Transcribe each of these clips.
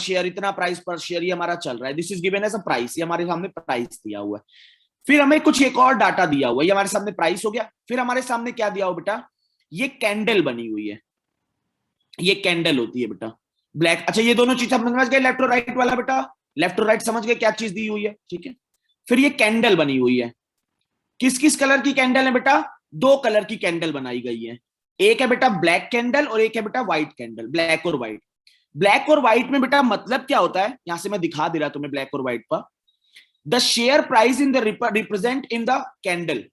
Share, इतना price पर share, ये हमारा चल रहा है, this is given as a price, ये हमारे सामने प्राइस दिया हुआ है। फिर हमें कुछ एक और डाटा दिया हुआ है, ये हमारे सामने प्राइस हो गया। फिर हमारे सामने क्या दिया हुआ बेटा, ये कैंडल बनी हुई है, ये कैंडल होती है बेटा ब्लैक। अच्छा ये दोनों चीज समझ गए, लेफ्ट और राइट वाला बेटा, लेफ्ट और राइट समझ गए क्या चीज दी हुई है, ठीक है। फिर ये कैंडल बनी हुई है, किस किस कलर की कैंडल है बेटा, दो कलर की कैंडल बनाई गई है, एक है बेटा ब्लैक कैंडल और एक है बेटा व्हाइट कैंडल, ब्लैक और व्हाइट। ब्लैक और व्हाइट में बेटा मतलब क्या होता है, यहां से मैं दिखा दे रहा तुम्हें ब्लैक और व्हाइट पर, the share price in the represent in the candle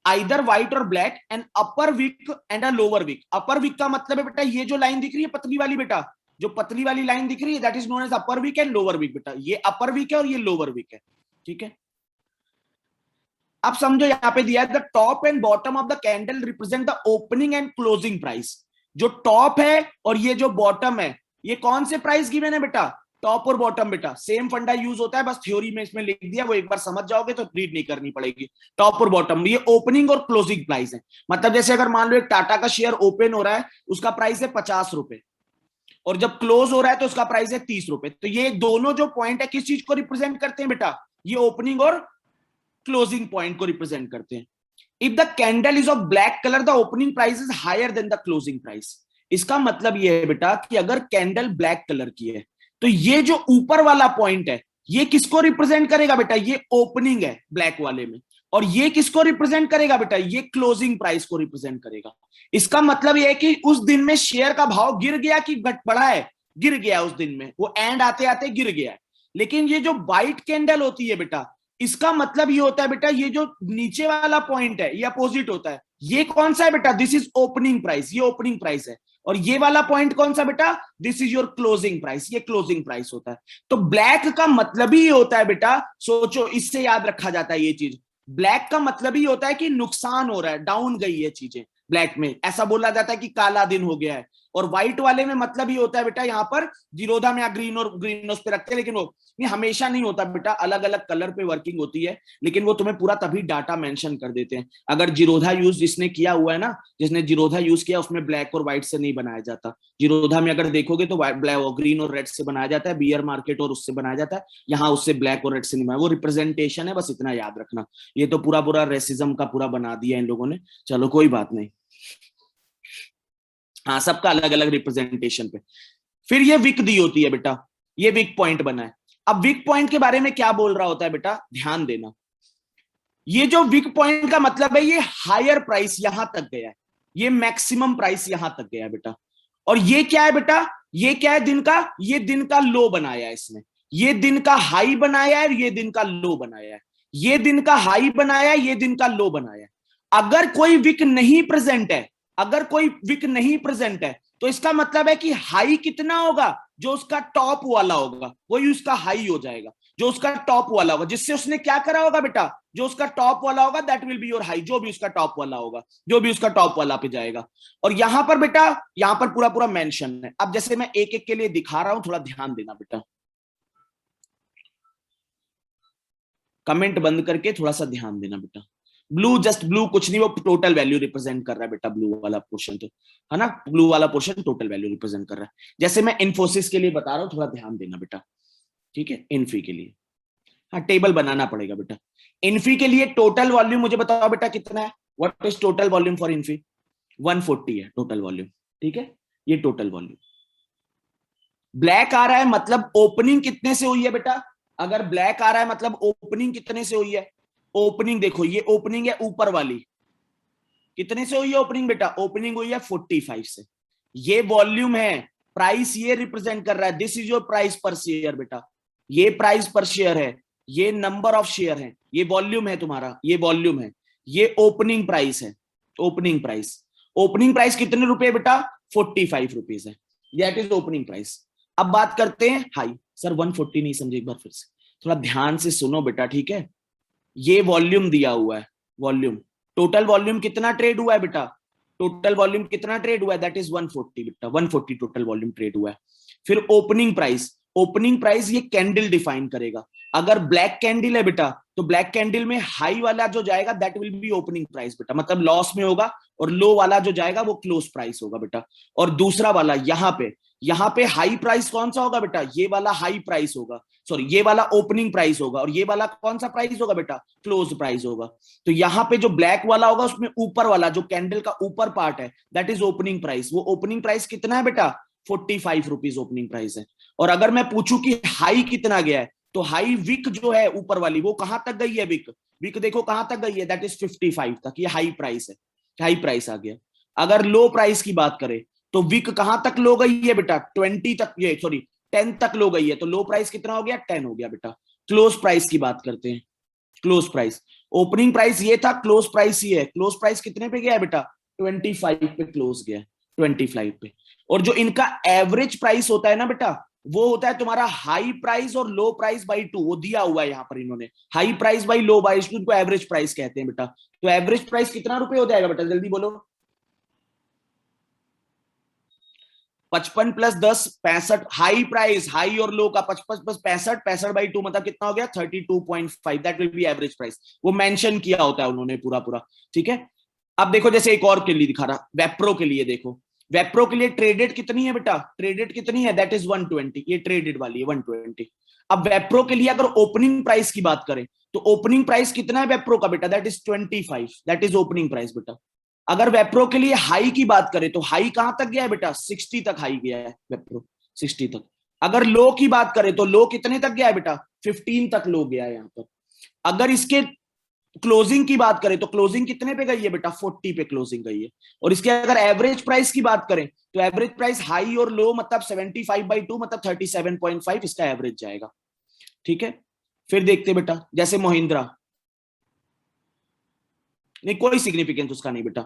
either white और black and upper wick and a lower wick. Upper wick का मतलब है बेटा ये जो लाइन दिख रही है पतली वाली बेटा, जो पतली वाली लाइन दिख रही है that is known as upper wick and lower wick बेटा, ये अपर विक है और ये लोअर विक है, ठीक है। अब समझो यहां पे दिया है the top and bottom of the candle represent the opening and closing price. जो टॉप है और ये जो बॉटम है, ये कौन से प्राइस गिवन है बेटा, टॉप और बॉटम बेटा, सेम फंडा यूज होता है, बस थ्योरी में इसमें लिख दिया, वो एक बार समझ जाओगे तो रीड नहीं करनी पड़ेगी। टॉप और बॉटम ये ओपनिंग और क्लोजिंग प्राइस है। मतलब जैसे अगर मान लो एक टाटा का शेयर ओपन हो रहा है, उसका प्राइस है 50 रुपए, और जब क्लोज हो रहा है तो उसका प्राइस है 30 रुपए। तो ये दोनों जो पॉइंट है किस चीज को रिप्रेजेंट करते हैं बेटा, ये ओपनिंग और क्लोजिंग पॉइंट को रिप्रेजेंट करते हैं। If the candle is of black colour the opening price is higher than the closing price. इसका मतलब ये है बेटा कि अगर कैंडल ब्लैक कलर की है तो ये जो ऊपर वाला पॉइंट है ये किसको रिप्रेजेंट करेगा बेटा, ये ओपनिंग है ब्लैक वाले में, और ये किसको रिप्रेजेंट करेगा बेटा, ये क्लोजिंग प्राइस को रिप्रेजेंट करेगा। इसका मतलब ये है कि उस दिन में शेयर का भाव गिर गया कि घट बढ़ा है, गिर गया उस दिन में, वो एंड आते आते गिर गया। लेकिन ये जो व्हाइट कैंडल होती है बेटा, इसका मतलब ये होता है बेटा ये जो नीचे वाला पॉइंट है ये अपोजिट होता है। ये कौन सा है बेटा, दिस इज ओपनिंग प्राइस, ये ओपनिंग प्राइस है, और ये वाला पॉइंट कौन सा बेटा, this is your closing price, ये क्लोजिंग प्राइस होता है। तो ब्लैक का मतलब ही होता है बेटा, सोचो इससे याद रखा जाता है ये चीज, ब्लैक का मतलब ही होता है कि नुकसान हो रहा है, डाउन गई है चीजें ब्लैक में, ऐसा बोला जाता है कि काला दिन हो गया है। और व्हाइट वाले में मतलब ही होता है बेटा यहाँ पर जीरोधा में ग्रीन और ग्रीन उस पे रखते हैं, लेकिन वो ये हमेशा नहीं होता बेटा, अलग अलग कलर पे वर्किंग होती है, लेकिन वो तुम्हें पूरा तभी डाटा मेंशन कर देते हैं। अगर जीरोधा यूज जिसने किया हुआ है ना, जिसने जीरोधा यूज किया उसमें ब्लैक और व्हाइट से नहीं बनाया जाता। जीरोधा में अगर देखोगे तो ब्लैक और ग्रीन और रेड से बनाया जाता है, बियर मार्केट और उससे बनाया जाता है, यहाँ उससे ब्लैक और रेड से नहीं बनाया, वो रिप्रेजेंटेशन है, बस इतना याद रखना। ये तो पूरा पूरा रेसिज्म का पूरा बना दिया इन लोगों ने, चलो कोई बात नहीं, हाँ सबका अलग अलग रिप्रेजेंटेशन पे। फिर ये विक दी होती है बेटा, ये विक पॉइंट बना है। अब विक पॉइंट के बारे में क्या बोल रहा होता है बेटा, ध्यान देना, ये जो विक पॉइंट का मतलब है ये हायर प्राइस यहां तक गया है, ये मैक्सिमम प्राइस यहां तक गया है बेटा। और ये क्या है बेटा, ये क्या है दिन का, ये दिन का लो बनाया है इसने, ये दिन का हाई बनाया है, ये दिन का लो बनाया है, ये दिन का हाई बनाया है, ये दिन का लो बनाया है। अगर कोई विक नहीं प्रेजेंट है, अगर कोई विक नहीं प्रेजेंट है तो इसका मतलब है कि हाई कितना होगा, जो उसका टॉप वाला होगा वही उसका हाई हो जाएगा, जो उसका टॉप वाला होगा, जिससे उसने क्या करा होगा बेटा, जो उसका टॉप वाला होगा that will be your high, जो भी उसका टॉप वाला होगा, जो भी उसका टॉप वाला पे जाएगा। और यहां पर बेटा, यहां पर पूरा पूरा मेंशन है। अब जैसे मैं एक एक के लिए दिखा रहा हूं, थोड़ा ध्यान देना बेटा, कमेंट बंद करके थोड़ा सा ध्यान देना बेटा। ब्लू, जस्ट ब्लू कुछ नहीं, वो टोटल वैल्यू रिप्रेजेंट कर रहा है बेटा, ब्लू वाला पोर्शन तो है ना, ब्लू वाला पोर्शन टोटल वैल्यू रिप्रेजेंट कर रहा है। जैसे मैं इन्फोसिस के लिए बता रहा हूं, थोड़ा ध्यान देना बेटा, ठीक है। इन्फी के लिए हाँ टेबल बनाना पड़ेगा बेटा। इन्फी के लिए टोटल वॉल्यूम मुझे बताओ बेटा कितना है, what is total volume for Infy, 140 है टोटल वॉल्यूम, ठीक है, ये टोटल वॉल्यूम। ब्लैक आ रहा है मतलब ओपनिंग कितने से हुई है बेटा, अगर ब्लैक आ रहा है मतलब ओपनिंग कितने से हुई है, ओपनिंग देखो ये ओपनिंग है ऊपर वाली, कितने से हुई है ओपनिंग बेटा, ओपनिंग हुई है 45 से। ये वॉल्यूम है, प्राइस ये रिप्रेजेंट कर रहा है, दिस इज योर प्राइस पर शेयर बेटा, ये प्राइस पर शेयर है, ये नंबर ऑफ शेयर है, ये वॉल्यूम है तुम्हारा, ये वॉल्यूम है, ये ओपनिंग प्राइस है, ओपनिंग प्राइस। ओपनिंग प्राइस कितने रुपए बेटा, 45 रुपीज है, दैट इज ओपनिंग प्राइस। अब बात करते हैं हाई। सर 140 नहीं समझे, एक बार फिर से थोड़ा ध्यान से सुनो बेटा, ठीक है। ये वॉल्यूम दिया हुआ है, वॉल्यूम, टोटल वॉल्यूम कितना ट्रेड हुआ है बेटा, टोटल वॉल्यूम कितना ट्रेड हुआ है, दैट इज 140 बेटा, 140 टोटल वॉल्यूम ट्रेड हुआ है। फिर ओपनिंग प्राइस, ओपनिंग प्राइस ये कैंडल डिफाइन करेगा। अगर ब्लैक कैंडल है बेटा तो ब्लैक कैंडल में हाई वाला जो जाएगा that will be opening price बेटा, मतलब लॉस में होगा, और लो वाला जो जाएगा वो क्लोज प्राइस होगा बेटा। और दूसरा वाला यहाँ पे यहाँ पे हाई प्राइस कौन सा होगा बेटा, ये वाला हाई प्राइस होगा, सॉरी ये वाला ओपनिंग प्राइस होगा, और ये वाला कौन सा प्राइस होगा बेटा, क्लोज प्राइस होगा। तो यहाँ पे जो ब्लैक वाला होगा उसमें ऊपर वाला जो कैंडल का ऊपर पार्ट है दैट इज ओपनिंग प्राइस। वो ओपनिंग प्राइस कितना है बेटा, 45 रुपीज ओपनिंग प्राइस है। और अगर मैं पूछूं कि हाई कितना गया है, तो हाई विक जो है ऊपर वाली वो कहां तक गई है, विक विक देखो कहां तक गई है, दैट इज 55 तक, ये हाई प्राइस है, हाई प्राइस आ गया। अगर लो प्राइस की बात करें तो विक कहां तक लो गई है बेटा, 20 तक, ये सॉरी 10 तक लो गई है, तो लो प्राइस कितना हो गया, 10 हो गया बेटा। क्लोज प्राइस की बात करते हैं, क्लोज प्राइस, ओपनिंग प्राइस ये था, क्लोज प्राइस ये है, क्लोज प्राइस कितने पे गया है बेटा, 25 पे क्लोज गया, 25 पे। और जो इनका एवरेज प्राइस होता है ना बेटा, वो होता है तुम्हारा हाई प्राइस और लो प्राइस बाई 2, वो दिया हुआ है यहाँ पर इन्होंने, high price by law by 2, इनको एवरेज प्राइस कहते हैं बेटा। तो एवरेज प्राइस कितना रुपए हो जाएगा बेटा, जल्दी बोलो। 55 प्लस 10 65, हाई प्राइस, हाई और लो का 55 प्लस 65, 65 बाई 2 मतलब कितना हो गया 32.5, that will be average price. वो मेंशन किया होता है उन्होंने पूरा पूरा, ठीक है। अब देखो जैसे एक और के लिए दिखा रहा, वेप्रो के लिए देखो, वेप्रो के लिए ट्रेडेड कितनी है बेटा, ट्रेडेड कितनी है, दैट इज 120, ये ट्रेडेड वाली है 120। अब वेप्रो के लिए अगर ओपनिंग प्राइस की बात करें तो ओपनिंग प्राइस कितना है वेप्रो का बेटा, that is 25, that is opening price बेटा। अगर वेप्रो के लिए हाई की बात करें तो हाई कहां तक गया है बेटा, 60 तक हाई गया है वेप्रो, 60 तक। अगर लो की बात करें तो लो कितने तक गया है बेटा, 15 तक लो गया है यहां पर। अगर इसके क्लोजिंग की बात करें तो क्लोजिंग कितने पे गई है बेटा, 40 पे क्लोजिंग गई है। और इसके अगर एवरेज प्राइस की बात करें तो एवरेज प्राइस हाई और लो मतलब 75/2 मतलब 37.5 इसका एवरेज जाएगा, ठीक है। फिर देखते बेटा जैसे महिंद्रा, नहीं कोई सिग्निफिकेंस उसका नहीं बेटा,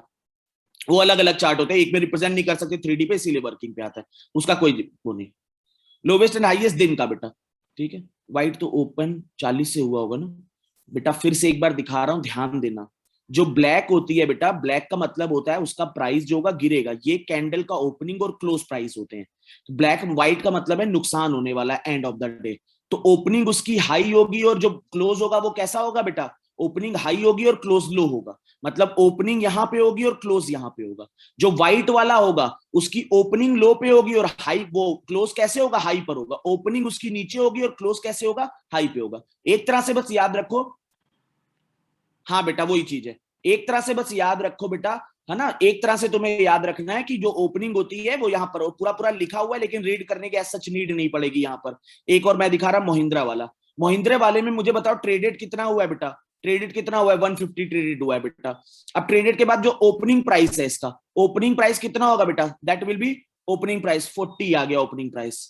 वो अलग अलग चार्ट होते हैं, एक में रिप्रेजेंट नहीं कर सकते 3D पे, इसीलिए वर्किंग पे आता है, उसका कोई वो नहीं। लोवेस्ट एंड हाईएस्ट दिन का बेटा, ठीक है। वाइट तो ओपन 40 से हुआ होगा ना बेटा, फिर से एक बार दिखा रहा हूं ध्यान देना। जो ब्लैक होती है बेटा, ब्लैक का मतलब होता है उसका प्राइस जो होगा गिरेगा, ये कैंडल का ओपनिंग और क्लोज प्राइस होते हैं। ब्लैक व्हाइट का मतलब है नुकसान होने वाला है एंड ऑफ द डे। तो ओपनिंग उसकी हाई होगी और जो क्लोज होगा वो कैसा होगा बेटा, ओपनिंग हाई होगी और क्लोज लो होगा, मतलब ओपनिंग यहां पे होगी और क्लोज यहां पे होगा। जो व्हाइट वाला होगा उसकी ओपनिंग लो पे होगी और हाई, वो क्लोज कैसे होगा, हाई पर होगा, ओपनिंग उसकी नीचे होगी और क्लोज कैसे होगा, हाई पे होगा। एक तरह से बस याद रखो, हाँ बेटा वही चीज है, एक तरह से बस याद रखो बेटा, है ना, एक तरह से तुम्हें याद रखना है कि जो ओपनिंग होती है वो यहाँ पर पूरा पूरा लिखा हुआ है, लेकिन रीड करने की सच नीड नहीं पड़ेगी यहाँ पर। एक और मैं दिखा रहा महिंद्रा वाला, महिंद्रा वाले में मुझे बताओ ट्रेडेड कितना हुआ है बेटा, ट्रेडेड कितना हुआ है, 150 ट्रेडेड हुआ है बेटा। अब ट्रेडेड के बाद जो ओपनिंग प्राइस है इसका, ओपनिंग प्राइस कितना होगा बेटा, that will be opening price 40 आ गया ओपनिंग प्राइस।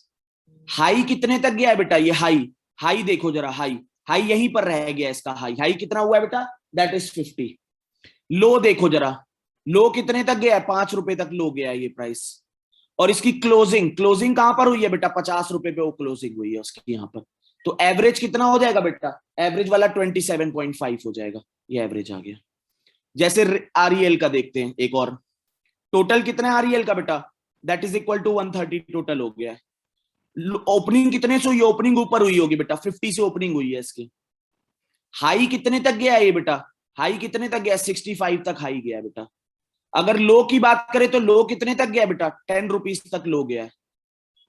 हाई कितने तक गया है बेटा, ये हाई, हाई देखो जरा, हाई हाई यहीं पर रह गया इसका, हाई हाई कितना हुआ है बेटा, दैट इज 50। लो देखो जरा, लो कितने तक गया है, 5 रुपए तक लो गया है ये प्राइस। और इसकी क्लोजिंग, क्लोजिंग कहां पर हुई है बेटा, 50 रुपए पे वो क्लोजिंग हुई है उसकी यहाँ पर। तो एवरेज कितना हो जाएगा बेटा, एवरेज वाला 27.5 हो जाएगा, ये एवरेज आ गया। जैसे आरईएल का देखते हैं एक और, टोटल कितना है आरईएल का बेटा, that is equal to 130 total हो गया है। ओपनिंग कितने से हुई, ओपनिंग ऊपर हुई होगी बेटा, 50 से ओपनिंग हुई है इसकी। हाई कितने तक गया है ये बेटा, हाई कितने तक गया, 65 तक हाई गया बेटा। अगर लो की बात करें तो लो कितने तक गया बेटा, 10 रुपीज तक लो गया है।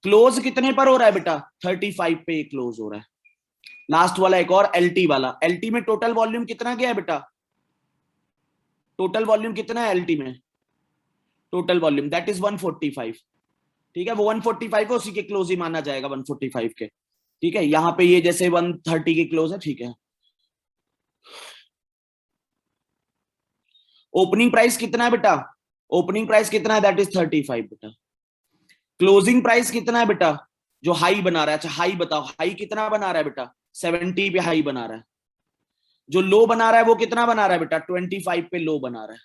क्लोज कितने पर हो रहा है बेटा, 35 पे क्लोज हो रहा है। लास्ट वाला एक और एलटी वाला, एलटी में टोटल वॉल्यूम कितना गया है बेटा, टोटल वॉल्यूम कितना है एलटी में, टोटल वॉल्यूम दैट इज 145, ठीक है। वो 145 है, उसी के क्लोज ही माना जाएगा 145 के, ठीक है। यहाँ पे ये जैसे 130 के क्लोज है, ठीक है। ओपनिंग प्राइस कितना है बेटा, ओपनिंग प्राइस कितना है, दैट इज 35 बेटा। क्लोजिंग प्राइस कितना है बेटा, जो हाई बना रहा है, अच्छा हाई बताओ, हाई कितना बना रहा है बेटा, 70 पे हाई बना रहा है। जो लो बना रहा है वो कितना बना रहा है बेटा, 25 पे लो बना रहा है।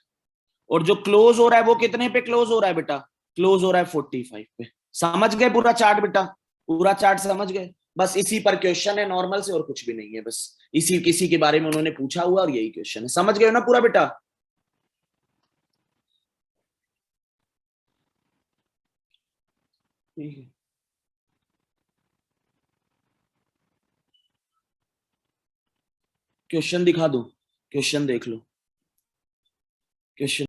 और जो क्लोज हो रहा है वो कितने पे क्लोज हो रहा है बेटा, क्लोज हो रहा है 45 पे। समझ गए पूरा चार्ट बेटा, पूरा चार्ट समझ गए। बस इसी पर क्वेश्चन है नॉर्मल से, और कुछ भी नहीं है, बस इसी किसी के बारे में उन्होंने पूछा हुआ और यही क्वेश्चन है, समझ गए ना पूरा बेटा। ठीक है, क्वेश्चन दिखा दूं, क्वेश्चन देख लो, क्वेश्चन